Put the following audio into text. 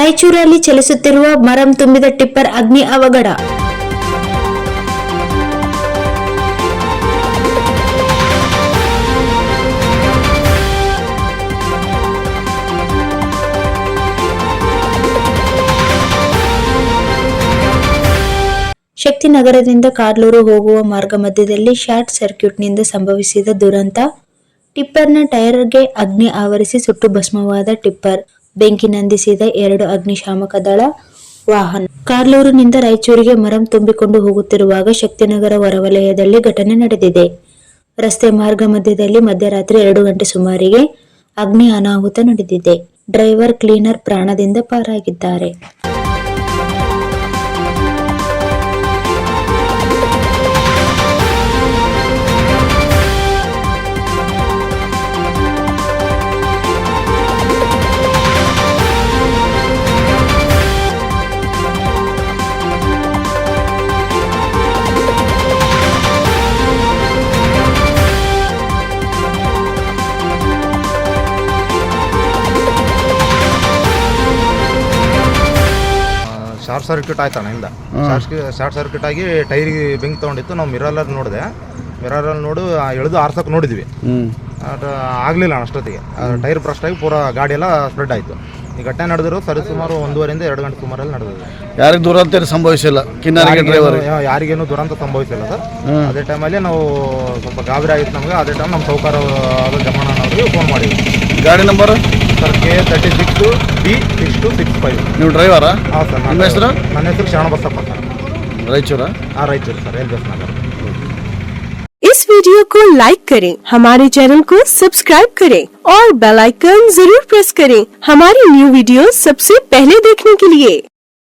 ರಾಯಚೂರಲ್ಲಿ ಚಲಿಸುತ್ತಿರುವ ಮರಂ ತುಂಬಿದ ಟಿಪ್ಪರ್ ಅಗ್ನಿ ಅವಘಡ. ಶಕ್ತಿನಗರದಿಂದ ಕಾರ್ಲೂರು ಹೋಗುವ ಮಾರ್ಗ ಮಧ್ಯದಲ್ಲಿ ಶಾರ್ಟ್ ಸರ್ಕ್ಯೂಟ್ನಿಂದ ಸಂಭವಿಸಿದ ದುರಂತ. ಟಿಪ್ಪರ್ನ ಟೈರ್ಗೆ ಅಗ್ನಿ ಆವರಿಸಿ ಸುಟ್ಟು ಭಸ್ಮವಾದ ಟಿಪ್ಪರ್. ಬೆಂಕಿ ನಂದಿಸಿದ 2 ಅಗ್ನಿಶಾಮಕ ದಳ ವಾಹನ. ಕಾರ್ಲೂರಿನಿಂದ ರಾಯಚೂರಿಗೆ ಮರಂ ತುಂಬಿಕೊಂಡು ಹೋಗುತ್ತಿರುವಾಗ ಶಕ್ತಿನಗರ ಹೊರವಲಯದಲ್ಲಿ ಘಟನೆ ನಡೆದಿದೆ. ರಸ್ತೆ ಮಾರ್ಗ ಮಧ್ಯದಲ್ಲಿ ಮಧ್ಯರಾತ್ರಿ 2 ಗಂಟೆ ಸುಮಾರಿಗೆ ಅಗ್ನಿ ಅನಾಹುತ ನಡೆದಿದೆ. ಡ್ರೈವರ್, ಕ್ಲೀನರ್ ಪ್ರಾಣದಿಂದ ಪಾರಾಗಿದ್ದಾರೆ. ಶಾರ್ಟ್ ಸರ್ಕ್ಯೂಟ್ ಆಯ್ತಣ್ಣ ಹಿಂದೆ. ಶಾರ್ಟ್ ಸರ್ಕ್ಯೂಟ್ ಆಗಿ ಟೈರಿಗೆ ಬೆಂಕಿ ತೊಗೊಂಡಿತ್ತು. ನಾವು ಮಿರರಲ್ಲಿ ನೋಡಿದೆ. ಮಿರರಲ್ಲಿ ನೋಡು ಎಳೆದು ಆರ್ಸಕ್ಕೆ ನೋಡಿದ್ವಿ. ಆಗಲಿಲ್ಲ ಅಷ್ಟೊತ್ತಿಗೆ ಟೈರ್ ಬ್ರಸ್ಟ್ ಆಗಿ ಪೂರಾ ಗಾಡಿ ಎಲ್ಲ ಸ್ಪ್ರೆಡ್ ಆಯಿತು. ಈ ಘಟನೆ ನಡೆದಿರೋ ಸರಿಸುಮಾರು 1:30 2 ಗಂಟೆ ಸುಮಾರಲ್ಲಿ ನಡೆದಿದೆ. ಯಾರಿಗೆ ದುರಂತ ಸಂಭವಿಸಿಲ್ಲ, ಡ್ರೈವರ್ ಯಾರಿಗೇನು ದುರಂತ ಸಂಭವಿಸಿಲ್ಲ ಸರ್. ಅದೇ ಟೈಮಲ್ಲಿ ನಾವು ಸ್ವಲ್ಪ ಗಾಬರಿ ಆಗಿತ್ತು ನಮಗೆ. ಅದೇ ಟೈಮ್ ನಮ್ಮ ಸೌಕರ್ಯ ಜಮಣ್ಣನವ್ರಿಗೆ ಫೋನ್ ಮಾಡಿದ್ವಿ. ಗಾಡಿ ನಂಬರ್ ಸರ್ K36B6265. ನೀವು ಡ್ರೈವರಾ? ಹಾಂ ಸರ್. ನಿಮ್ಮ ಹೆಸರು? ನನ್ನ ಹೆಸರು ಶರಣಬಸಪ್ಪ ಸರ್. ರಾಯಚೂರಾ? ಹಾಂ, ರಾಯಚೂರು ಸರ್, ಎಲ್ಬಸ್ ನಗರ. इस वीडियो को लाइक करें, हमारे चैनल को सब्सक्राइब करें और बेल आइकन जरूर प्रेस करें हमारी न्यू वीडियो सबसे पहले देखने के लिए।